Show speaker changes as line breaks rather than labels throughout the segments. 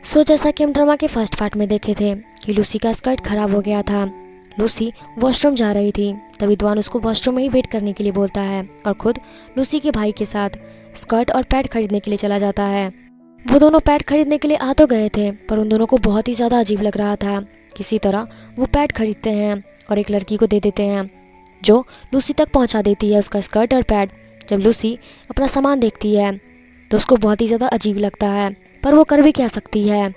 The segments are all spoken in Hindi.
जैसा कि हम ड्रामा के फर्स्ट पार्ट में देखे थे कि लूसी का स्कर्ट खराब हो गया था। लूसी वॉशरूम जा रही थी, तभी द्वान उसको वॉशरूम में ही वेट करने के लिए बोलता है और खुद लूसी के भाई के साथ स्कर्ट और पैड खरीदने के लिए चला जाता है। वो दोनों पैड खरीदने के लिए आ तो गए थे, पर उन दोनों को बहुत ही ज़्यादा अजीब लग रहा था। किसी तरह वो पैड खरीदते हैं और एक लड़की को दे देते हैं, जो लूसी तक पहुंचा देती है उसका स्कर्ट और पैड। जब लूसी अपना सामान देखती है तो उसको बहुत ही ज़्यादा अजीब लगता है, पर वो कर भी क्या सकती है।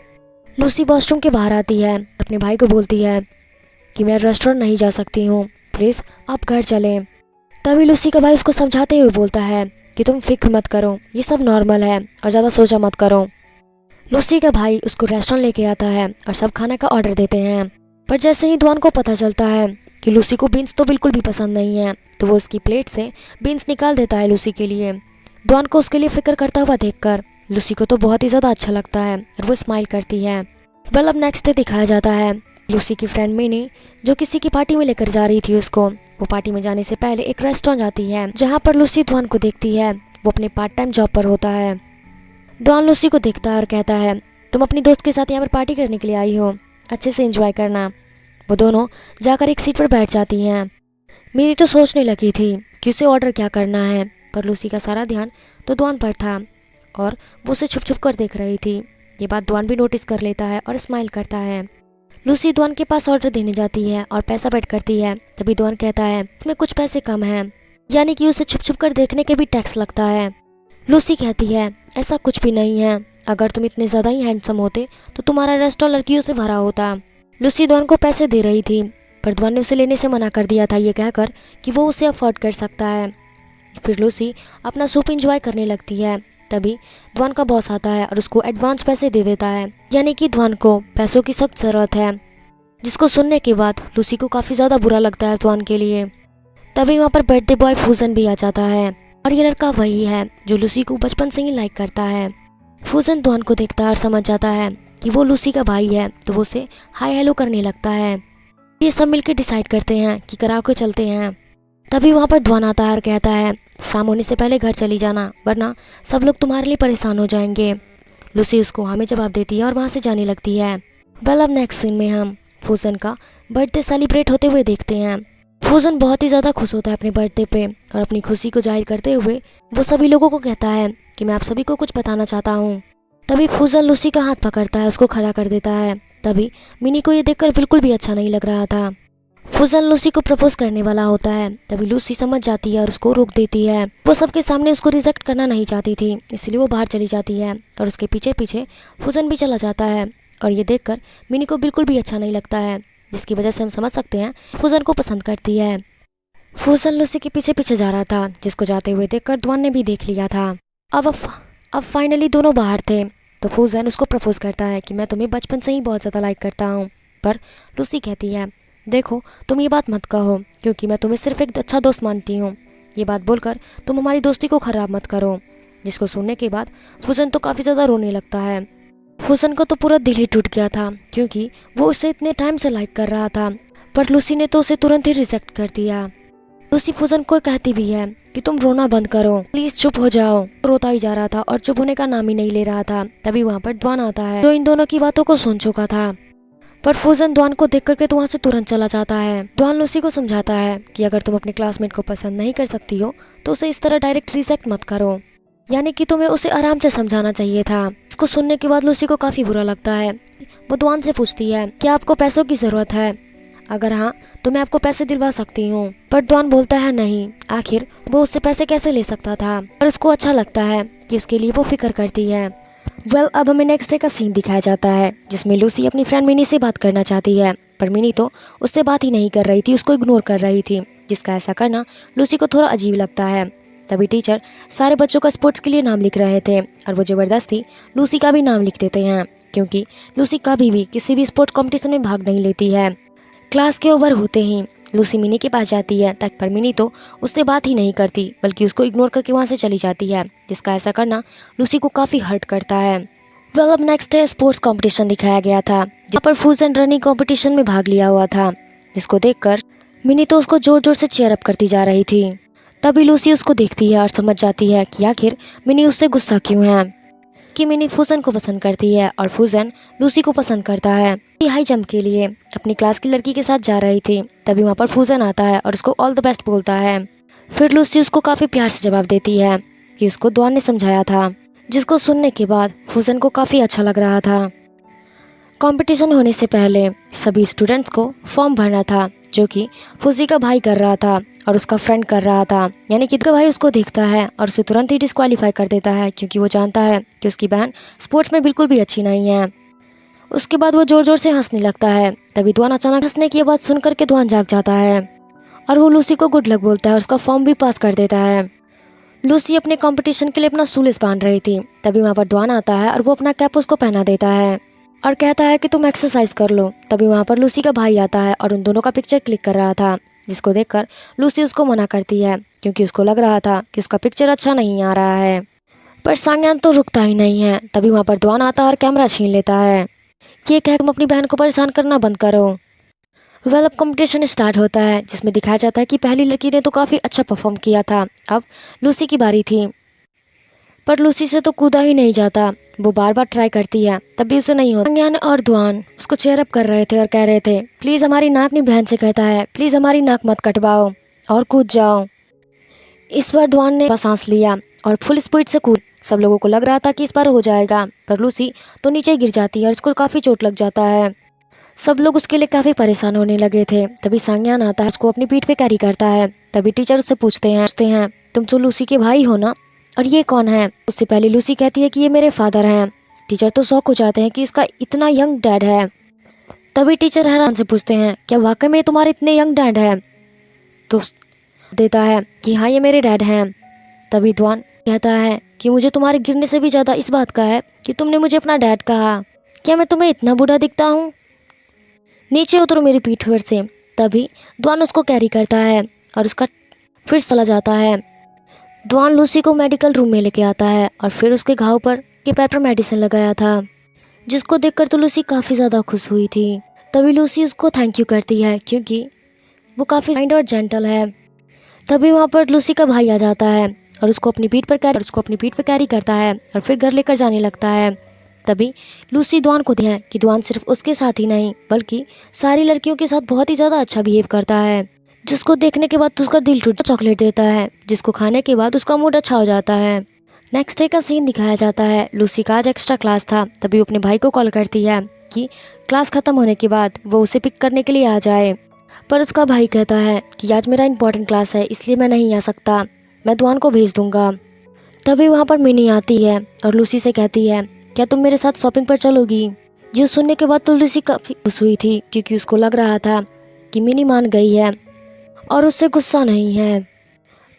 लूसी वॉशरूम के बाहर आती है, अपने भाई को बोलती है कि मैं रेस्टोरेंट नहीं जा सकती हूँ, प्लीज़ आप घर चलें। तभी लूसी का भाई उसको समझाते हुए बोलता है कि तुम फिक्र मत करो, ये सब नॉर्मल है और ज़्यादा सोचा मत करो। लूसी का भाई उसको रेस्टोरेंट लेके आता है और सब खाने का ऑर्डर देते हैं। पर जैसे ही द्वान को पता चलता है कि लूसी को बीन्स तो बिल्कुल भी पसंद नहीं है, तो वो उसकी प्लेट से बीन्स निकाल देता है लूसी के लिए। द्वान को उसके लिए फिक्र करता हुआ देखकर लूसी को तो बहुत ही ज़्यादा अच्छा लगता है और वो स्माइल करती है। वेल, अब नेक्स्ट डे दिखाया जाता है लूसी की फ्रेंड मिनी, जो किसी की पार्टी में लेकर जा रही थी उसको। वो पार्टी में जाने से पहले एक रेस्टोरेंट जाती है, जहाँ पर लूसी द्वान को देखती है। वो अपने पार्ट टाइम जॉब पर होता है। द्वान लूसी को देखता है और कहता है, तुम अपनी दोस्त के साथ यहाँ पर पार्टी करने के लिए आई हो, अच्छे से एंजॉय करना। वो दोनों जाकर एक सीट पर बैठ जाती हैं। मिनी तो सोचने लगी थी कि उसे ऑर्डर क्या करना है, पर लूसी का सारा ध्यान तो द्वान पर था और वो उसे छुप छुप कर देख रही थी। ये बात द्वान भी नोटिस कर लेता है और स्माइल करता है। लूसी द्वान के पास ऑर्डर देने जाती है और पैसा पेड करती है। तभी द्वान कहता है इसमें कुछ पैसे कम हैं, यानी कि उसे छुप छुप कर देखने के भी टैक्स लगता है। लूसी कहती है ऐसा कुछ भी नहीं है, अगर तुम इतने ज़्यादा ही हैंडसम होते तो तुम्हारा रेस्टोरेंट लड़कियों से भरा होता। लूसी द्वान को पैसे दे रही थी, पर द्वान ने उसे लेने से मना कर दिया था, ये कहकर कि वो उसे अफोर्ड कर सकता है। फिर लूसी अपना सूप इंजॉय करने लगती है। तभी द्वान का बॉस आता है और उसको एडवांस पैसे दे देता है, यानी कि द्वान को पैसों की सख्त ज़रूरत है। जिसको सुनने के बाद लूसी को काफ़ी ज़्यादा बुरा लगता है द्वान के लिए। तभी वहाँ पर बर्थडे बॉय फूजन भी आ जाता है और ये लड़का वही है जो लूसी को बचपन से ही लाइक करता है। फूजन द्वान को देखता है और समझ जाता है कि वो लूसी का भाई है, तो वो उसे हाय हेलो करने लगता है। ये सब मिलकर डिसाइड करते हैं कि कराओके चलते हैं। तभी वहाँ पर द्वान आता है और कहता है शाम होने से पहले घर चली जाना, वरना सब लोग तुम्हारे लिए परेशान हो जाएंगे। लूसी उसको हाँ में जवाब देती है और वहाँ से जाने लगती है। वेल, अब नेक्स्ट सीन में हम फूजन का बर्थडे सेलिब्रेट होते हुए देखते हैं। फूजन बहुत ही ज़्यादा खुश होता है अपने बर्थडे पे और अपनी खुशी को जाहिर करते हुए वो सभी लोगों को कहता है कि मैं आप सभी को कुछ बताना चाहता हूँ। तभी फूजन लूसी का हाथ पकड़ता है, उसको खड़ा कर देता है। तभी मिनी को ये देखकर बिल्कुल भी अच्छा नहीं लग रहा था। फूजन लूसी को प्रपोज करने वाला होता है, तभी लूसी समझ जाती है और उसको रोक देती है। वो सबके सामने उसको रिजेक्ट करना नहीं चाहती थी, इसलिए वो बाहर चली जाती है और उसके पीछे पीछे फूजन भी चला जाता है। और ये देखकर मिनी को बिल्कुल भी अच्छा नहीं लगता है, जिसकी वजह से हम समझ सकते हैं फूजन को पसंद करती है। फूजन लूसी के पीछे पीछे जा रहा था, जिसको जाते हुए देखकर द्वान ने भी देख लिया था। अब फाइनली दोनों बाहर थे, तो फूजन उसको प्रपोज करता है कि मैं तुम्हें बचपन से ही बहुत ज़्यादा लाइक करता हूँ। पर लूसी कहती है देखो तुम ये बात मत कहो, क्योंकि मैं तुम्हें सिर्फ एक अच्छा दोस्त मानती हूँ। ये बात बोलकर तुम हमारी दोस्ती को ख़राब मत करो। जिसको सुनने के बाद फूजन तो काफ़ी ज़्यादा रोने लगता है। फूजन को तो पूरा दिल ही टूट गया था, क्योंकि वो उसे इतने टाइम से लाइक कर रहा था, पर लूसी ने तो उसे तुरंत ही रिजेक्ट कर दिया। लूसी फूजन को कहती भी है कि तुम रोना बंद करो, प्लीज चुप हो जाओ। रोता ही जा रहा था और चुप होने का नाम ही नहीं ले रहा था। तभी वहाँ पर द्वान आता है, जो इन दोनों की बातों को सुन चुका था। पर फूजन द्वान को देख करके तो वहाँ से तुरंत चला जाता है। द्वान लूसी को समझाता है कि अगर तुम अपने क्लासमेट को पसंद नहीं कर सकती हो तो उसे इस तरह डायरेक्ट रिजेक्ट मत करो, यानी कि तुम्हें उसे आराम से समझाना चाहिए था। इसको सुनने के बाद लूसी को काफ़ी बुरा लगता है। वो द्वान से पूछती है क्या आपको पैसों की ज़रूरत है? अगर हाँ तो मैं आपको पैसे दिलवा सकती हूँ। पर द्वान बोलता है नहीं, आखिर वो उससे पैसे कैसे ले सकता था। और उसको अच्छा लगता है कि उसके लिए वो फिक्र करती है। वेल, अब हमें नेक्स्ट डे का सीन दिखाया जाता है, जिसमें लूसी अपनी फ्रेंड मिनी से बात करना चाहती है, पर मिनी तो उससे बात ही नहीं कर रही थी, उसको इग्नोर कर रही थी, जिसका ऐसा करना लूसी को थोड़ा अजीब लगता है। तभी टीचर सारे बच्चों का स्पोर्ट्स के लिए नाम लिख रहे थे और वो ज़बरदस्ती लूसी का भी नाम लिख देते हैं, क्योंकि लूसी कभी भी किसी भी स्पोर्ट्स कॉम्पिटिशन में भाग नहीं लेती है। क्लास के ओवर होते ही लूसी मिनी के पास जाती है, तक पर मिनी तो उससे बात ही नहीं करती, बल्कि उसको इग्नोर करके वहाँ से चली जाती है, जिसका ऐसा करना लूसी को काफ़ी हर्ट करता है। वेल, अब नेक्स्ट डे स्पोर्ट्स कंपटीशन दिखाया गया था, जहाँ पर फूजन रनिंग कंपटीशन में भाग लिया हुआ था, जिसको देखकर मिनी तो उसको जोर जोर से चीयर अप करती जा रही थी। तभी लूसी उसको देखती है और समझ जाती है कि आखिर मिनी उससे गुस्सा क्यों है। जबकि मिनी फूजन को पसंद करती है और फूजन लूसी को पसंद करता है। हाई जंप के लिए अपनी क्लास की लड़की के साथ जा रही थी, तभी वहाँ पर फूजन आता है और उसको ऑल द बेस्ट बोलता है। फिर लूसी उसको काफ़ी प्यार से जवाब देती है कि उसको दुआन ने समझाया था, जिसको सुनने के बाद फूजन को काफ़ी अच्छा लग रहा था। कंपटीशन होने से पहले सभी स्टूडेंट्स को फॉर्म भरना था, जो कि फूजी का भाई कर रहा था और उसका फ्रेंड कर रहा था। यानी कि भाई उसको देखता है और उसे तुरंत ही डिस्क्वालीफाई कर देता है, क्योंकि वो जानता है कि उसकी बहन स्पोर्ट्स में बिल्कुल भी अच्छी नहीं है। उसके बाद वो ज़ोर ज़ोर से हंसने लगता है। तभी दुआन अचानक हंसने की आवाज़ सुन करके दुआन जाग जाता है और वो लूसी को गुड लक बोलता है और उसका फॉर्म भी पास कर देता है। लूसी अपने कंपटीशन के लिए अपना शूलेस बांध रही थी, तभी वहाँ पर दुआन आता है और वो अपना कैप उसको पहना देता है और कहता है कि तुम एक्सरसाइज कर लो। तभी वहाँ पर लूसी का भाई आता है और उन दोनों का पिक्चर क्लिक कर रहा था, जिसको देखकर लूसी उसको मना करती है, क्योंकि उसको लग रहा था कि उसका पिक्चर अच्छा नहीं आ रहा है। पर सांग्यान तो रुकता ही नहीं है। तभी वहाँ पर दुआन आता है और कैमरा छीन लेता है कि ये कह तुम अपनी बहन को परेशान करना बंद करो। अब कंपटीशन स्टार्ट होता है, जिसमें दिखाया जाता है कि पहली लड़की ने तो काफ़ी अच्छा परफॉर्म किया था, अब लूसी की बारी थी। पर लूसी से तो कूदा ही नहीं जाता, वो बार बार ट्राई करती है, तब भी उसे नहीं होता। सांग्यान और दुआन उसको चेयर अप कर रहे थे और कह रहे थे, प्लीज़ हमारी नाक अपनी बहन से कहता है, प्लीज़ हमारी नाक मत कटवाओ और कूद जाओ। इस बार दुआन ने सांस लिया और फुल स्पीड से कूद। सब लोगों को लग रहा था कि इस बार हो जाएगा, पर लूसी तो नीचे गिर जाती है और उसको काफ़ी चोट लग जाता है। सब लोग उसके लिए काफ़ी परेशान होने लगे थे। तभी सांग्यान आता है, उसको अपनी पीठ पे कैरी करता है। तभी टीचर उससे पूछते हैं तुम तो लूसी के भाई हो ना, और ये कौन है? उससे पहले लूसी कहती है कि ये मेरे फादर हैं। टीचर तो शॉक हो जाते हैं कि इसका इतना यंग डैड है। तभी टीचर हैरान से पूछते हैं, क्या वाकई में तुम्हारे इतने यंग डैड है? तो देता है कि हाँ, ये मेरे डैड हैं। तभी दुआन कहता है कि मुझे तुम्हारे गिरने से भी ज़्यादा इस बात का है कि तुमने मुझे अपना डैड कहा। क्या मैं तुम्हें इतना बुरा दिखता हूँ? नीचे उतरो मेरी पीठ पर से। तभी दुआन उसको कैरी करता है और उसका फिर चला जाता है। दुआन लूसी को मेडिकल रूम में लेके आता है और फिर उसके घाव पर के पैर पर मेडिसिन लगाया था, जिसको देखकर तो लूसी काफ़ी ज़्यादा खुश हुई थी। तभी लूसी उसको थैंक यू करती है, क्योंकि वो काफ़ी काइंड और जेंटल है। तभी वहाँ पर लूसी का भाई आ जाता है और उसको अपनी पीठ पर कैरी करता है और फिर घर लेकर जाने लगता है। तभी लूसी दुआन को देखती है कि दुआन सिर्फ उसके साथ ही नहीं बल्कि सारी लड़कियों के साथ बहुत ही ज़्यादा अच्छा बिहेव करता है, जिसको देखने के बाद उसका दिल टूट चॉकलेट देता है, जिसको खाने के बाद उसका मूड अच्छा हो जाता है। नेक्स्ट डे का सीन दिखाया जाता है। लूसी का आज एक्स्ट्रा क्लास था, तभी वो अपने भाई को कॉल करती है कि क्लास ख़त्म होने के बाद वो उसे पिक करने के लिए आ जाए। पर उसका भाई कहता है कि आज मेरा इंपॉर्टेंट क्लास है, इसलिए मैं नहीं आ सकता, मैं दुआन को भेज दूंगा। तभी वहाँ पर मिनी आती है और लूसी से कहती है, क्या तुम मेरे साथ शॉपिंग पर चलोगी? ये सुनने के बाद तो लूसी काफ़ी खुश हुई थी, क्योंकि उसको लग रहा था कि मिनी मान गई है और उससे गुस्सा नहीं है।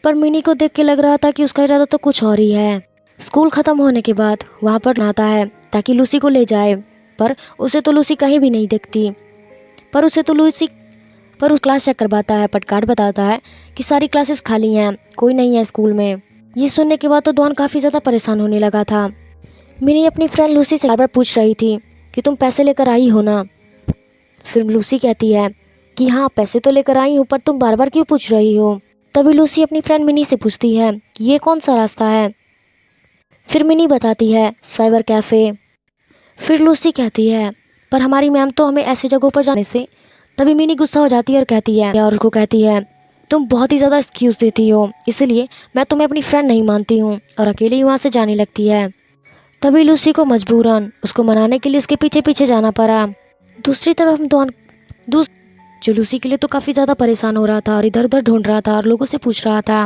पर मिनी को देख के लग रहा था कि उसका इरादा तो कुछ और ही है। स्कूल ख़त्म होने के बाद वहाँ पर आता है ताकि लूसी को ले जाए, पर उसे तो लूसी कहीं भी नहीं दिखती। पर उस क्लास चेक करवाता है, पर कार्ड बताता है कि सारी क्लासेस खाली हैं, कोई नहीं है स्कूल में। ये सुनने के बाद तो दुआन काफ़ी ज़्यादा परेशान होने लगा था। मिनी अपनी फ्रेंड लूसी से बार बार पूछ रही थी कि तुम पैसे लेकर आई हो ना। फिर लूसी कहती है कि हाँ, पैसे तो लेकर आई हूँ, पर तुम बार बार क्यों पूछ रही हो? तभी लूसी अपनी फ्रेंड मिनी से पूछती है ये कौन सा रास्ता है? फिर मिनी बताती है साइबर कैफ़े। फिर लूसी कहती है पर हमारी मैम तो हमें ऐसी जगहों पर जाने से। तभी मिनी गुस्सा हो जाती है और उसको कहती है तुम बहुत ही ज़्यादा एक्सक्यूज़ देती हो, इसलिए मैं तुम्हें अपनी फ्रेंड नहीं मानती हूँ, और अकेले ही वहाँ से जाने लगती है। तभी लूसी को मजबूरन उसको मनाने के लिए उसके पीछे पीछे जाना पड़ा। दूसरी तरफ दुआन जो लूसी के लिए तो काफ़ी ज़्यादा परेशान हो रहा था और इधर उधर ढूंढ रहा था और लोगों से पूछ रहा था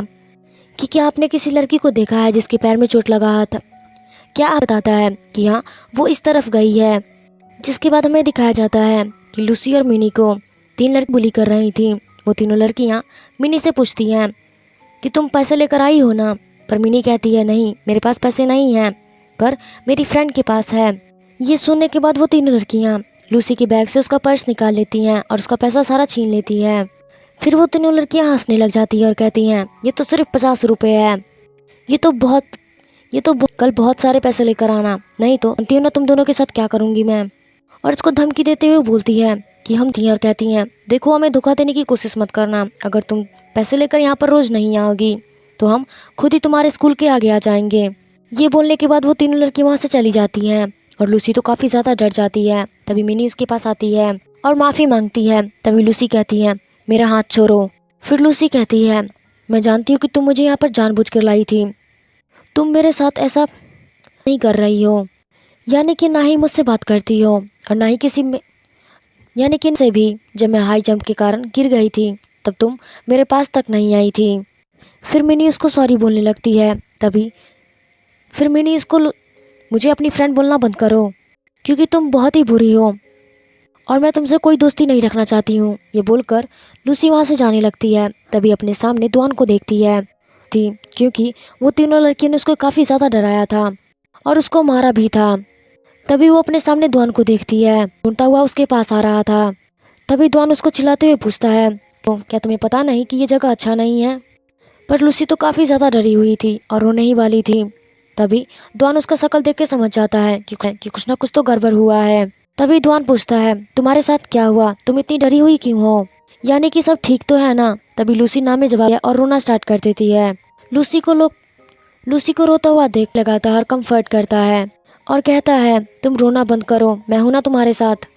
कि क्या आपने किसी लड़की को देखा है जिसके पैर में चोट लगा था? क्या आप बताता है कि हाँ, वो इस तरफ गई है। जिसके बाद हमें दिखाया जाता है कि लूसी और मिनी को 3 लड़की बुली कर रही थी। वो तीनों लड़कियाँ मिनी से पूछती हैं कि तुम पैसे लेकर आई हो ना? पर मिनी कहती है नहीं, मेरे पास पैसे नहीं हैं, पर मेरी फ्रेंड के पास है। ये सुनने के बाद वो तीनों लड़कियाँ लूसी के बैग से उसका पर्स निकाल लेती हैं और उसका पैसा सारा छीन लेती है। फिर वो तीनों लड़कियां हंसने लग जाती है और कहती हैं ये तो सिर्फ 50 रुपये है, ये तो कल बहुत सारे पैसे लेकर आना, नहीं तो जानती हो ना तुम दोनों के साथ क्या करूँगी मैं। और इसको धमकी देते हुए बोलती है कि हम थी और कहती हैं देखो, हमें धोखा देने की कोशिश मत करना, अगर तुम पैसे लेकर यहाँ पर रोज़ नहीं आओगी तो हम खुद ही तुम्हारे स्कूल के आगे आ जाएंगे। ये बोलने के बाद वो तीनों लड़की वहाँ से चली जाती हैं और लूसी तो काफ़ी ज़्यादा डर जाती है। तभी मिनी उसके पास आती है और माफ़ी मांगती है। तभी लूसी कहती है मेरा हाथ छोड़ो। फिर लूसी कहती है मैं जानती हूँ कि तुम मुझे यहाँ पर जानबूझकर लाई थी, तुम मेरे साथ ऐसा नहीं कर रही हो, यानी कि ना ही मुझसे बात करती हो और ना ही किसी में, यानी कि से भी जब मैं हाई जंप के कारण गिर गई थी तब तुम मेरे पास तक नहीं आई थी। फिर मिनी उसको सॉरी बोलने लगती है। तभी फिर मिनी उसको मुझे अपनी फ्रेंड बोलना बंद करो क्योंकि तुम बहुत ही बुरी हो और मैं तुमसे कोई दोस्ती नहीं रखना चाहती हूँ। ये बोलकर लूसी वहाँ से जाने लगती है। तभी अपने सामने दुआन को देखती है थी क्योंकि वो तीनों लड़कियों ने उसको काफ़ी ज़्यादा डराया था और उसको मारा भी था। तभी वो अपने सामने दुआन को देखती है, ढूंढता हुआ उसके पास आ रहा था। तभी दुआन उसको चिल्लाते हुए पूछता है तो क्या तुम्हें पता नहीं कि ये जगह अच्छा नहीं है? पर लूसी तो काफ़ी ज़्यादा डरी हुई थी और रोने ही वाली थी। तभी दुआन उसका शक्ल देख के समझ जाता है कि कुछ ना कुछ तो गड़बड़ हुआ है। तभी दुआन पूछता है तुम्हारे साथ क्या हुआ, तुम इतनी डरी हुई क्यों हो, यानी कि सब ठीक तो है ना? तभी लूसी ना में जवाब और रोना स्टार्ट कर देती है। लूसी को रोता हुआ देख लगातार कंफर्ट करता है और कहता है तुम रोना बंद करो, मैं हूं ना तुम्हारे साथ।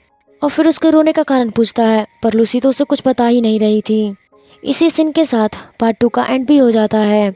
और फिर उसके रोने का कारण पूछता है पर लूसी तो उसे कुछ बता ही नहीं रही थी। इसी सीन के साथ पार्ट 2 का एंड भी हो जाता है।